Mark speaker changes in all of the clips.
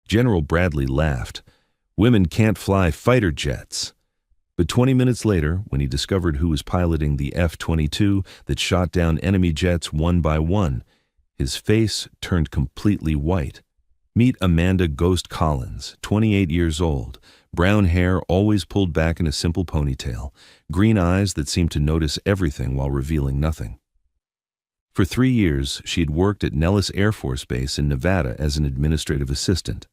Speaker 1: General Bradley laughed. Women can't fly fighter jets. But 20 minutes later, when he discovered who was piloting the F-22 that shot down enemy jets one by one, his face turned completely white. Meet Amanda Ghost Collins, 28 years old, brown hair always pulled back in a simple ponytail, green eyes that seemed to notice everything while revealing nothing. For 3 years, she had worked at Nellis Air Force Base in Nevada as an administrative assistant.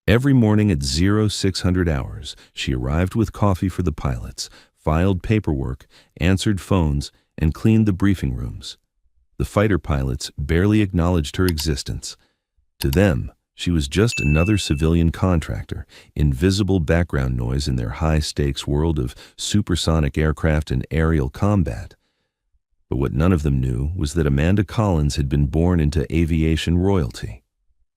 Speaker 1: Every morning at 0600 hours, she arrived with coffee for the pilots, filed paperwork, answered phones, and cleaned the briefing rooms. The fighter pilots barely acknowledged her existence. To them, she was just another civilian contractor, invisible background noise in their high-stakes world of supersonic aircraft and aerial combat. But what none of them knew was that Amanda Collins had been born into aviation royalty.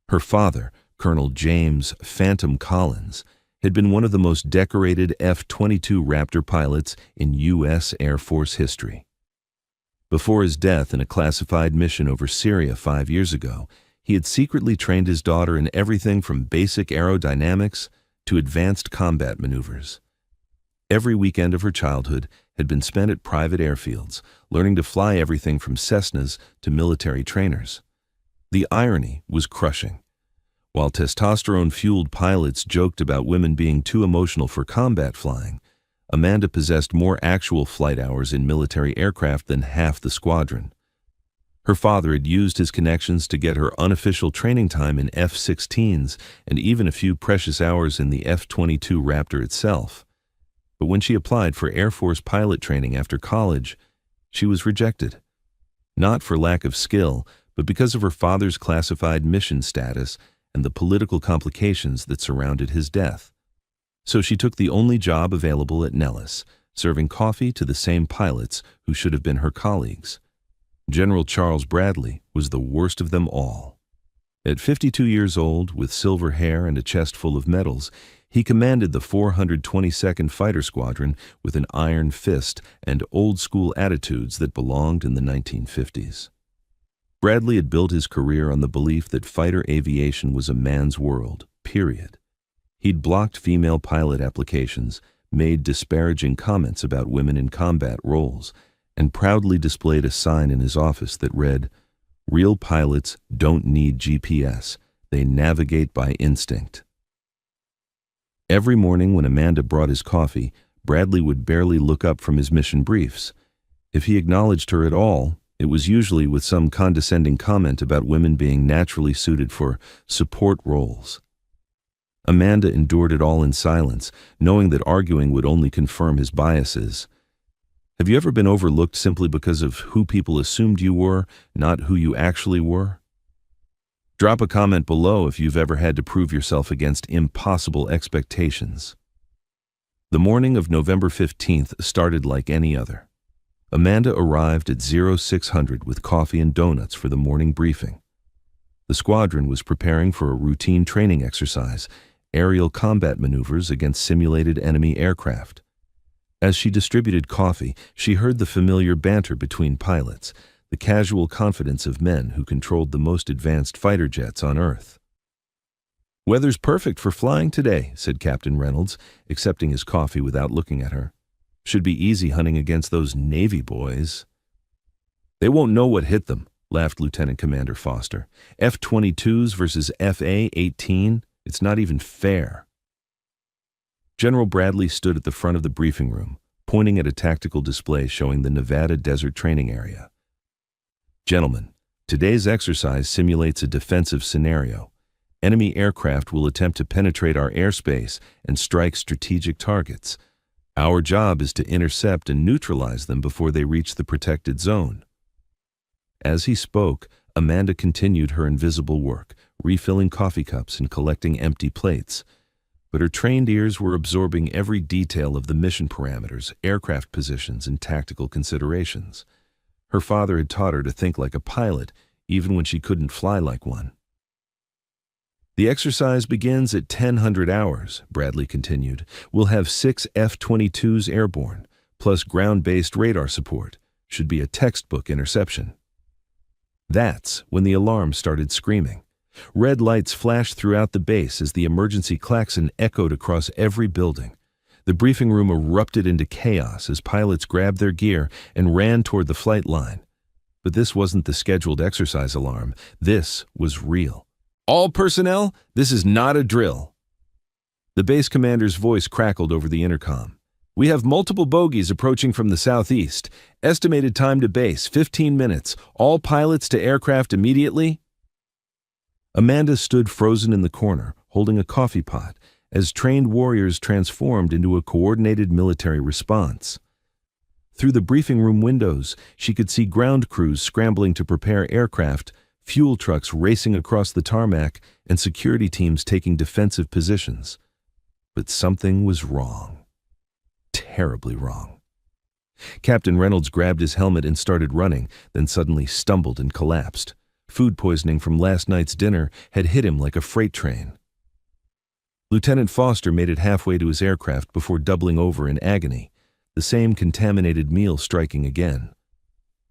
Speaker 1: Her father, Colonel James Phantom Collins, had been one of the most decorated F-22 Raptor pilots in U.S. Air Force history. Before his death in a classified mission over Syria 5 years ago, he had secretly trained his daughter in everything from basic aerodynamics to advanced combat maneuvers. Every weekend of her childhood had been spent at private airfields, learning to fly everything from Cessnas to military trainers. The irony was crushing. While testosterone-fueled pilots joked about women being too emotional for combat flying, Amanda possessed more actual flight hours in military aircraft than half the squadron. Her father had used his connections to get her unofficial training time in F-16s and even a few precious hours in the F-22 Raptor itself. But when she applied for Air Force pilot training after college, she was rejected. Not for lack of skill, but because of her father's classified mission status and the political complications that surrounded his death. So she took the only job available at Nellis, serving coffee to the same pilots who should have been her colleagues. General Charles Bradley was the worst of them all. At 52 years old, with silver hair and a chest full of medals, he commanded the 422nd Fighter Squadron with an iron fist and old-school attitudes that belonged in the 1950s. Bradley had built his career on the belief that fighter aviation was a man's world, period. He'd blocked female pilot applications, made disparaging comments about women in combat roles, and proudly displayed a sign in his office that read, "Real pilots don't need GPS, they navigate by instinct." Every morning when Amanda brought his coffee, Bradley would barely look up from his mission briefs. If he acknowledged her at all, it was usually with some condescending comment about women being naturally suited for support roles. Amanda endured it all in silence, knowing that arguing would only confirm his biases. Have you ever been overlooked simply because of who people assumed you were, not who you actually were? Drop a comment below if you've ever had to prove yourself against impossible expectations. The morning of November 15th started like any other. Amanda arrived at 0600 with coffee and donuts for the morning briefing. The squadron was preparing for a routine training exercise, aerial combat maneuvers against simulated enemy aircraft. As she distributed coffee, she heard the familiar banter between pilots, the casual confidence of men who controlled the most advanced fighter jets on Earth. "Weather's perfect for flying today," said Captain Reynolds, accepting his coffee without looking at her. "Should be easy hunting against those Navy boys." "They won't know what hit them," laughed Lieutenant Commander Foster. "F-22s versus FA-18, it's not even fair." General Bradley stood at the front of the briefing room, pointing at a tactical display showing the Nevada Desert Training Area. "Gentlemen, today's exercise simulates a defensive scenario. Enemy aircraft will attempt to penetrate our airspace and strike strategic targets. Our job is to intercept and neutralize them before they reach the protected zone." As he spoke, Amanda continued her invisible work, refilling coffee cups and collecting empty plates. But her trained ears were absorbing every detail of the mission parameters, aircraft positions, and tactical considerations. Her father had taught her to think like a pilot, even when she couldn't fly like one. "The exercise begins at 1000 hours, Bradley continued. "We'll have 6 F-22s airborne, plus ground-based radar support. Should be a textbook interception." That's when the alarm started screaming. Red lights flashed throughout the base as the emergency klaxon echoed across every building. The briefing room erupted into chaos as pilots grabbed their gear and ran toward the flight line. But this wasn't the scheduled exercise alarm. This was real. "All personnel, this is not a drill." The base commander's voice crackled over the intercom. "We have multiple bogies approaching from the southeast. Estimated time to base, 15 minutes. All pilots to aircraft immediately." Amanda stood frozen in the corner, holding a coffee pot, as trained warriors transformed into a coordinated military response. Through the briefing room windows, she could see ground crews scrambling to prepare aircraft, fuel trucks racing across the tarmac, and security teams taking defensive positions. But something was wrong. Terribly wrong. Captain Reynolds grabbed his helmet and started running, then suddenly stumbled and collapsed. Food poisoning from last night's dinner had hit him like a freight train. Lieutenant Foster made it halfway to his aircraft before doubling over in agony, the same contaminated meal striking again.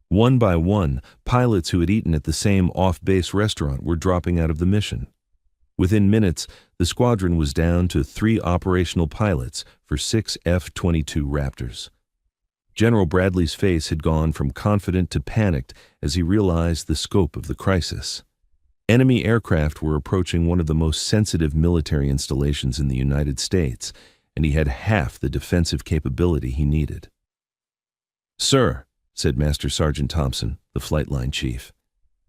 Speaker 1: One by one, pilots who had eaten at the same off-base restaurant were dropping out of the mission. Within minutes, the squadron was down to 3 operational pilots for 6 F-22 Raptors. General Bradley's face had gone from confident to panicked as he realized the scope of the crisis. Enemy aircraft were approaching one of the most sensitive military installations in the United States, and he had half the defensive capability he needed. "Sir," said Master Sergeant Thompson, the flight line chief,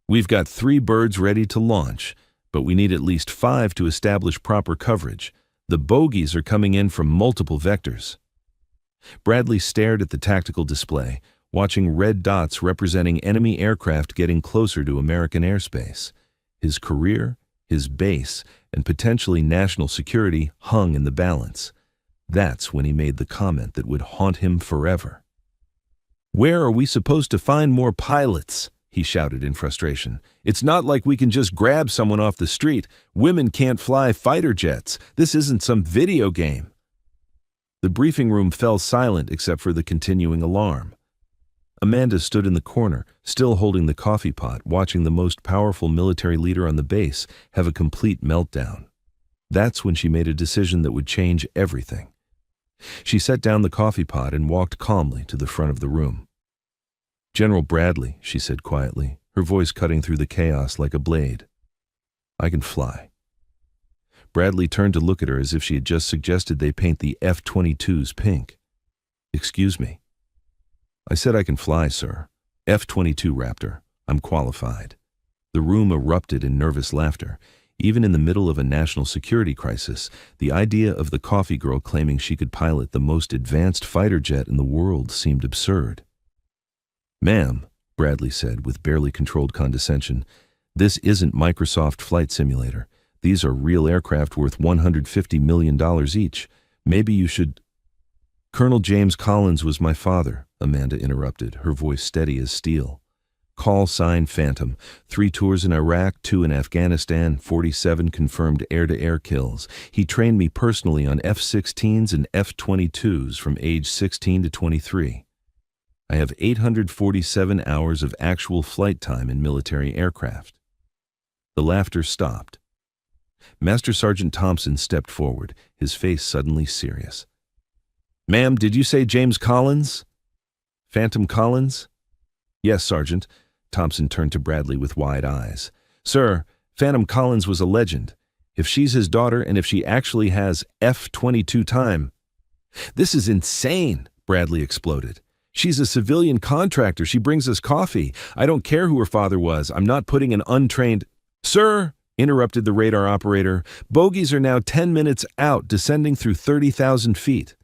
Speaker 1: "we've got 3 birds ready to launch, but we need at least 5 to establish proper coverage. The bogies are coming in from multiple vectors." Bradley stared at the tactical display, watching red dots representing enemy aircraft getting closer to American airspace. His career, his base, and potentially national security hung in the balance. That's when he made the comment that would haunt him forever. "Where are we supposed to find more pilots?" he shouted in frustration. "It's not like we can just grab someone off the street. Women can't fly fighter jets. This isn't some video game." The briefing room fell silent except for the continuing alarm. Amanda stood in the corner, still holding the coffee pot, watching the most powerful military leader on the base have a complete meltdown. That's when she made a decision that would change everything. She set down the coffee pot and walked calmly to the front of the room. "General Bradley," she said quietly, her voice cutting through the chaos like a blade, "I can fly." Bradley turned to look at her as if she had just suggested they paint the F-22s pink. "Excuse me." "I said I can fly, sir. F-22 Raptor. I'm qualified." The room erupted in nervous laughter. Even in the middle of a national security crisis, the idea of the coffee girl claiming she could pilot the most advanced fighter jet in the world seemed absurd. "Ma'am," Bradley said with barely controlled condescension, "this isn't Microsoft Flight Simulator. These are real aircraft worth $150 million each. Maybe you should—" "Colonel James Collins was my father," Amanda interrupted, her voice steady as steel. "Call sign Phantom. 3 tours in Iraq, 2 in Afghanistan, 47 confirmed air-to-air kills. He trained me personally on F-16s and F-22s from age 16 to 23. I have 847 hours of actual flight time in military aircraft." The laughter stopped. Master Sergeant Thompson stepped forward, his face suddenly serious. "Ma'am, did you say James Collins? Phantom Collins?" "Yes, Sergeant." Thompson turned to Bradley with wide eyes. "Sir, Phantom Collins was a legend. If she's his daughter and if she actually has F-22 time—" "This is insane," Bradley exploded. "She's a civilian contractor. She brings us coffee. I don't care who her father was. I'm not putting an untrained—" "Sir," interrupted the radar operator, "bogies are now 10 minutes out, descending through 30,000 feet.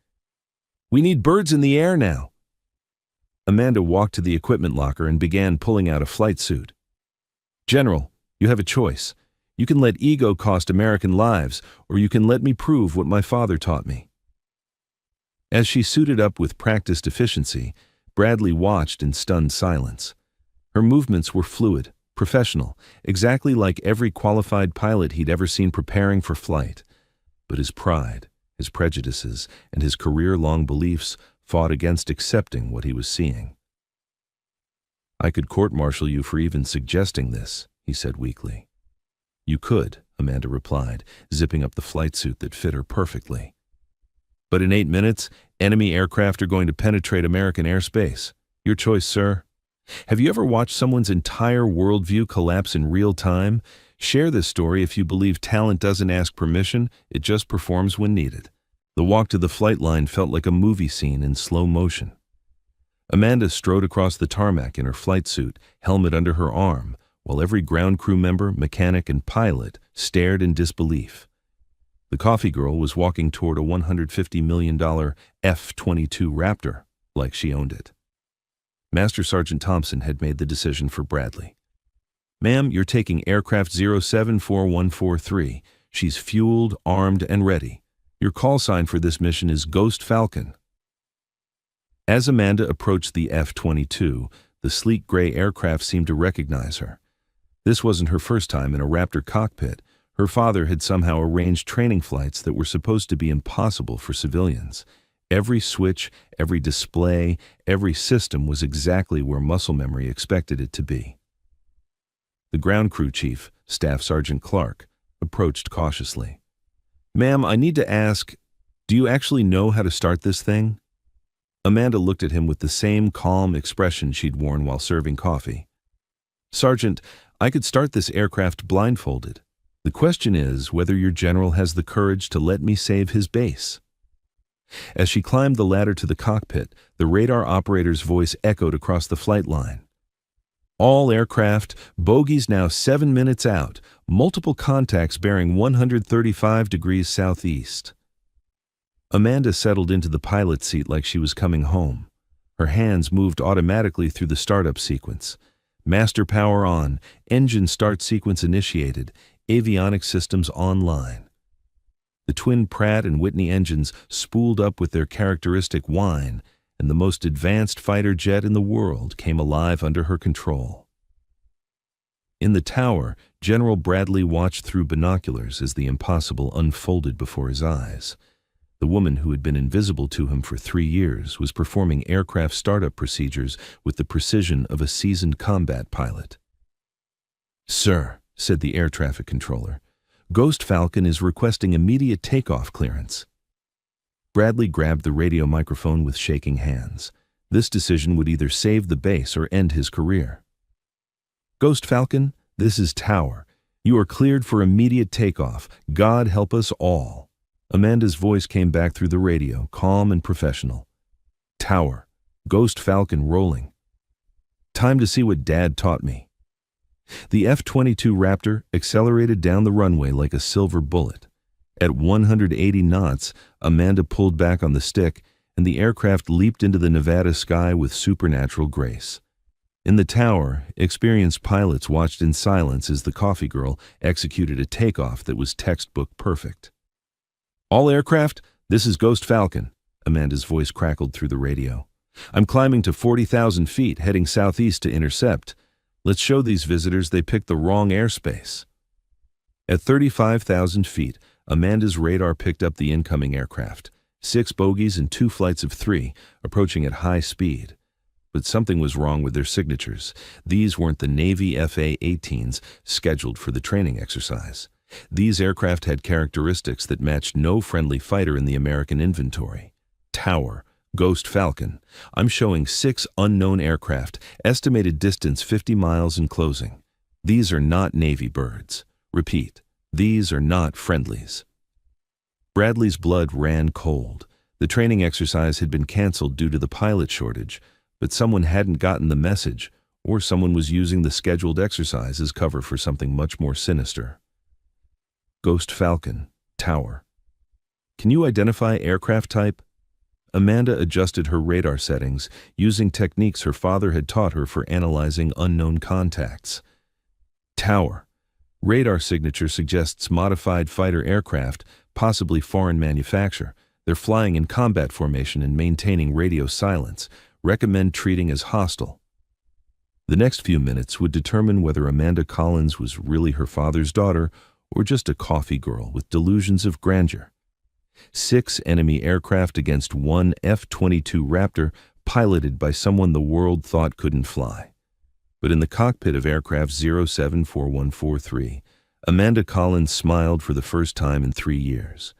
Speaker 1: We need birds in the air now." Amanda walked to the equipment locker and began pulling out a flight suit. "General, you have a choice. You can let ego cost American lives, or you can let me prove what my father taught me." As she suited up with practiced efficiency, Bradley watched in stunned silence. Her movements were fluid, professional, exactly like every qualified pilot he'd ever seen preparing for flight. But his pride, his prejudices, and his career-long beliefs fought against accepting what he was seeing. "I could court-martial you for even suggesting this," he said weakly. You could, Amanda replied, zipping up the flight suit that fit her perfectly. But in 8 minutes, enemy aircraft are going to penetrate American airspace. Your choice, sir. Have you ever watched someone's entire worldview collapse in real time? Share this story if you believe talent doesn't ask permission, it just performs when needed. The walk to the flight line felt like a movie scene in slow motion. Amanda strode across the tarmac in her flight suit, helmet under her arm, while every ground crew member, mechanic, and pilot stared in disbelief. The coffee girl was walking toward a $150 million F-22 Raptor, like she owned it. Master Sergeant Thompson had made the decision for Bradley. Ma'am, you're taking aircraft 074143. She's fueled, armed, and ready. Your call sign for this mission is Ghost Falcon. As Amanda approached the F-22, the sleek gray aircraft seemed to recognize her. This wasn't her first time in a Raptor cockpit. Her father had somehow arranged training flights that were supposed to be impossible for civilians. Every switch, every display, every system was exactly where muscle memory expected it to be. The ground crew chief, Staff Sergeant Clark, approached cautiously. Ma'am, I need to ask, do you actually know how to start this thing? Amanda looked at him with the same calm expression she'd worn while serving coffee. Sergeant, I could start this aircraft blindfolded. The question is whether your general has the courage to let me save his base. As she climbed the ladder to the cockpit, the radar operator's voice echoed across the flight line. All aircraft, bogies now 7 minutes out, multiple contacts bearing 135 degrees southeast. Amanda settled into the pilot's seat like she was coming home. Her hands moved automatically through the startup sequence. Master power on, engine start sequence initiated, avionics systems online. The twin Pratt and Whitney engines spooled up with their characteristic whine, and the most advanced fighter jet in the world came alive under her control. In the tower, General Bradley watched through binoculars as the impossible unfolded before his eyes. The woman who had been invisible to him for 3 years was performing aircraft startup procedures with the precision of a seasoned combat pilot. Sir, said the air traffic controller, Ghost Falcon is requesting immediate takeoff clearance. Bradley grabbed the radio microphone with shaking hands. This decision would either save the base or end his career. Ghost Falcon, this is Tower. You are cleared for immediate takeoff. God help us all. Amanda's voice came back through the radio, calm and professional. Tower, Ghost Falcon rolling. Time to see what Dad taught me. The F-22 Raptor accelerated down the runway like a silver bullet. At 180 knots, Amanda pulled back on the stick, and the aircraft leaped into the Nevada sky with supernatural grace. In the tower, experienced pilots watched in silence as the coffee girl executed a takeoff that was textbook perfect. All aircraft, this is Ghost Falcon, Amanda's voice crackled through the radio. I'm climbing to 40,000 feet, heading southeast to intercept. Let's show these visitors they picked the wrong airspace. At 35,000 feet, Amanda's radar picked up the incoming aircraft. 6 bogies and 2 flights of 3, approaching at high speed. But something was wrong with their signatures. These weren't the Navy FA-18s scheduled for the training exercise. These aircraft had characteristics that matched no friendly fighter in the American inventory. Tower, Ghost Falcon. I'm showing 6 unknown aircraft, estimated distance 50 miles and closing. These are not Navy birds. Repeat, these are not friendlies. Bradley's blood ran cold. The training exercise had been canceled due to the pilot shortage, but someone hadn't gotten the message, or someone was using the scheduled exercise as cover for something much more sinister. Ghost Falcon, Tower. Can you identify aircraft type? Amanda adjusted her radar settings, using techniques her father had taught her for analyzing unknown contacts. Tower. Radar signature suggests modified fighter aircraft, possibly foreign manufacture. They're flying in combat formation and maintaining radio silence. Recommend treating as hostile. The next few minutes would determine whether Amanda Collins was really her father's daughter or just a coffee girl with delusions of grandeur. 6 enemy aircraft against 1 F-22 Raptor piloted by someone the world thought couldn't fly. But in the cockpit of aircraft 074143, Amanda Collins smiled for the first time in 3 years.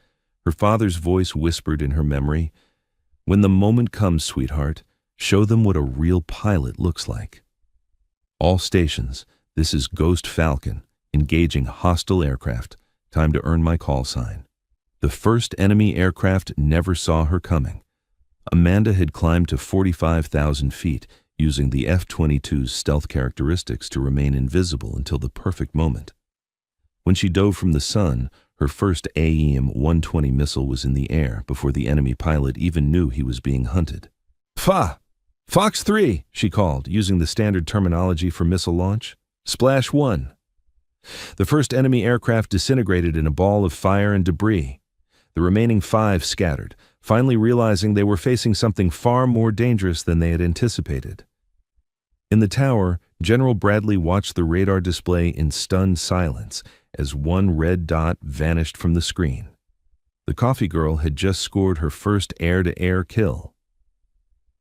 Speaker 1: Her father's voice whispered in her memory, "When the moment comes, sweetheart, show them what a real pilot looks like." All stations, this is Ghost Falcon, engaging hostile aircraft. Time to earn my call sign. The first enemy aircraft never saw her coming. Amanda had climbed to 45,000 feet, using the F-22's stealth characteristics to remain invisible until the perfect moment. When she dove from the sun, her first AEM-120 missile was in the air before the enemy pilot even knew he was being hunted. Fox 3, she called, using the standard terminology for missile launch. Splash 1. The first enemy aircraft disintegrated in a ball of fire and debris. The remaining 5 scattered, finally realizing they were facing something far more dangerous than they had anticipated. In the tower, General Bradley watched the radar display in stunned silence as one red dot vanished from the screen. The coffee girl had just scored her first air-to-air kill.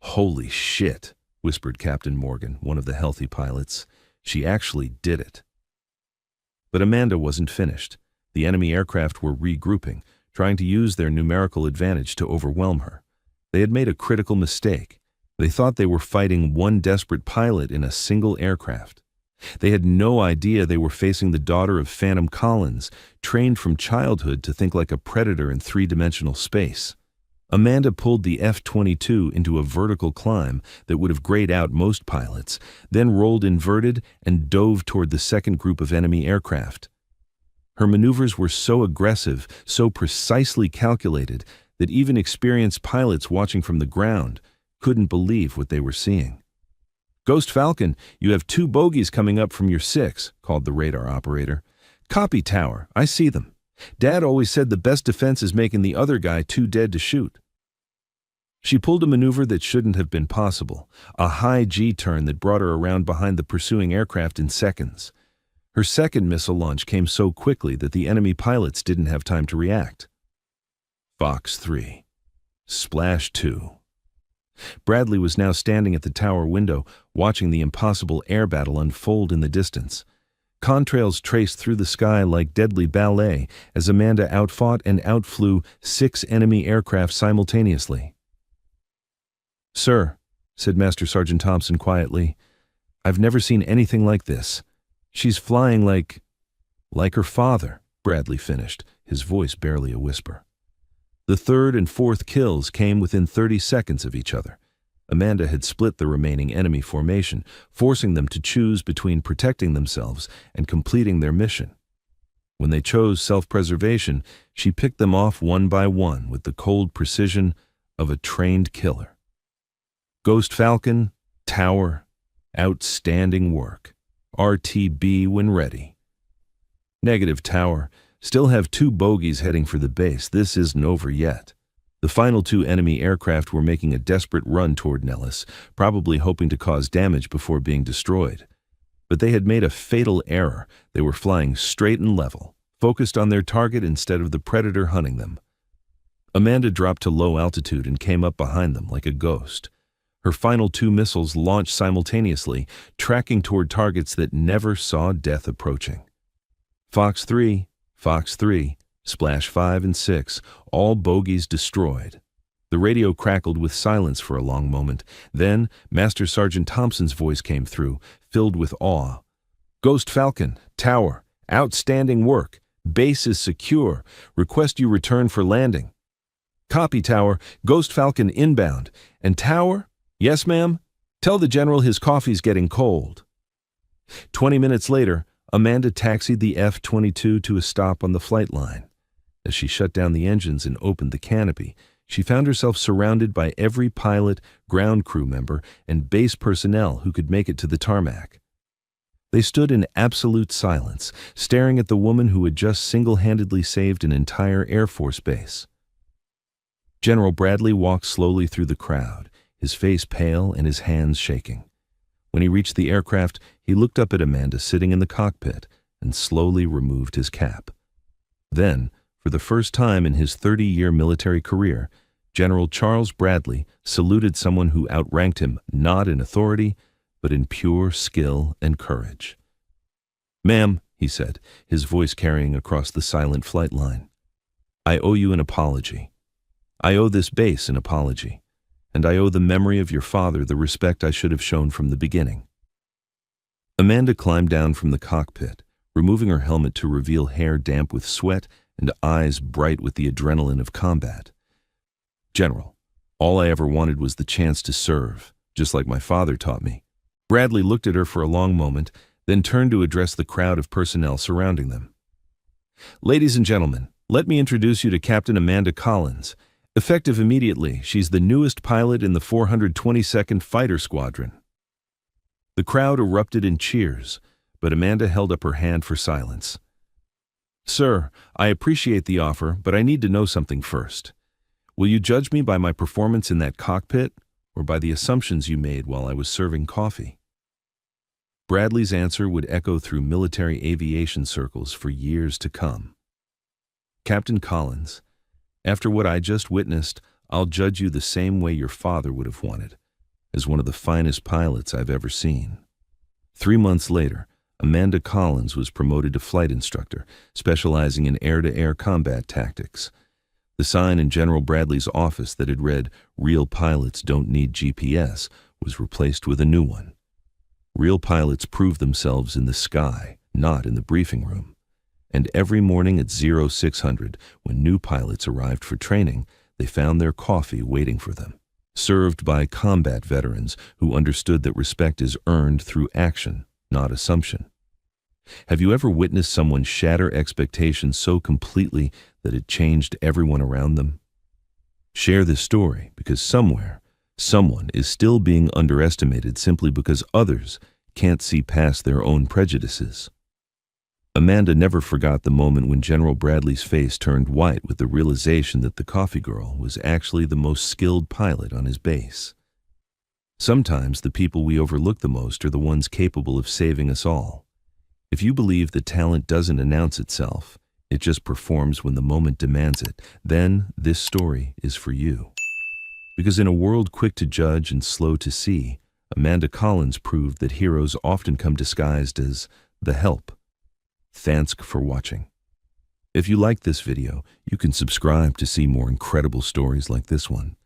Speaker 1: "Holy shit," whispered Captain Morgan, one of the healthy pilots. "She actually did it." But Amanda wasn't finished. The enemy aircraft were regrouping, trying to use their numerical advantage to overwhelm her. They had made a critical mistake. They thought they were fighting one desperate pilot in a single aircraft. They had no idea they were facing the daughter of Phantom Collins, trained from childhood to think like a predator in 3-dimensional space. Amanda pulled the F-22 into a vertical climb that would have grayed out most pilots, then rolled inverted and dove toward the second group of enemy aircraft. Her maneuvers were so aggressive, so precisely calculated, that even experienced pilots watching from the ground couldn't believe what they were seeing. "Ghost Falcon, you have 2 bogeys coming up from your 6, called the radar operator. "Copy, Tower, I see them. Dad always said the best defense is making the other guy too dead to shoot." She pulled a maneuver that shouldn't have been possible, a high G-turn that brought her around behind the pursuing aircraft in seconds. Her second missile launch came so quickly that the enemy pilots didn't have time to react. Fox 3. Splash 2. Bradley was now standing at the tower window, watching the impossible air battle unfold in the distance. Contrails traced through the sky like deadly ballet as Amanda outfought and outflew 6 enemy aircraft simultaneously. "Sir," said Master Sergeant Thompson quietly, "I've never seen anything like this. She's flying like her father," Bradley finished, his voice barely a whisper. The third and fourth kills came within 30 seconds of each other. Amanda had split the remaining enemy formation, forcing them to choose between protecting themselves and completing their mission. When they chose self-preservation, she picked them off one by one with the cold precision of a trained killer. Ghost Falcon, Tower, outstanding work. RTB when ready. Negative, Tower. Still have 2 bogeys heading for the base. This isn't over yet. The final 2 enemy aircraft were making a desperate run toward Nellis, probably hoping to cause damage before being destroyed. But they had made a fatal error. They were flying straight and level, focused on their target instead of the predator hunting them. Amanda dropped to low altitude and came up behind them like a ghost. Her final 2 missiles launched simultaneously, tracking toward targets that never saw death approaching. Fox 3, Splash 5 and 6, all bogeys destroyed. The radio crackled with silence for a long moment. Then Master Sergeant Thompson's voice came through, filled with awe. "Ghost Falcon, Tower, outstanding work. Base is secure. Request you return for landing." "Copy, Tower. Ghost Falcon inbound. And Tower?" "Yes, ma'am. Tell the General his coffee's getting cold." 20 minutes later, Amanda taxied the F-22 to a stop on the flight line. As she shut down the engines and opened the canopy, she found herself surrounded by every pilot, ground crew member, and base personnel who could make it to the tarmac. They stood in absolute silence, staring at the woman who had just single-handedly saved an entire Air Force base. General Bradley walked slowly through the crowd, his face pale and his hands shaking. When he reached the aircraft, he looked up at Amanda sitting in the cockpit and slowly removed his cap. Then, for the first time in his 30-year military career, General Charles Bradley saluted someone who outranked him not in authority, but in pure skill and courage. "Ma'am," he said, his voice carrying across the silent flight line. I owe you an apology. I owe this base an apology, and I owe the memory of your father the respect I should have shown from the beginning. Amanda climbed down from the cockpit, removing her helmet to reveal hair damp with sweat and eyes bright with the adrenaline of combat. General, all I ever wanted was the chance to serve, just like my father taught me. Bradley looked at her for a long moment, then turned to address the crowd of personnel surrounding them. Ladies and gentlemen, let me introduce you to Captain Amanda Collins. Effective immediately, she's the newest pilot in the 422nd Fighter Squadron. The crowd erupted in cheers, but Amanda held up her hand for silence. Sir, I appreciate the offer, but I need to know something first. Will you judge me by my performance in that cockpit, or by the assumptions you made while I was serving coffee? Bradley's answer would echo through military aviation circles for years to come. Captain Collins, after what I just witnessed, I'll judge you the same way your father would have wanted, as one of the finest pilots I've ever seen. 3 months later, Amanda Collins was promoted to flight instructor, specializing in air-to-air combat tactics. The sign in General Bradley's office that had read, "Real pilots don't need GPS," was replaced with a new one. Real pilots prove themselves in the sky, not in the briefing room. And every morning at 0600, when new pilots arrived for training, they found their coffee waiting for them, served by combat veterans who understood that respect is earned through action, not assumption. Have you ever witnessed someone shatter expectations so completely that it changed everyone around them? Share this story because somewhere, someone is still being underestimated simply because others can't see past their own prejudices. Amanda never forgot the moment when General Bradley's face turned white with the realization that the coffee girl was actually the most skilled pilot on his base. Sometimes the people we overlook the most are the ones capable of saving us all. If you believe that talent doesn't announce itself, it just performs when the moment demands it, then this story is for you. Because in a world quick to judge and slow to see, Amanda Collins proved that heroes often come disguised as the help. Thanks for watching. If you like this video, you can subscribe to see more incredible stories like this one.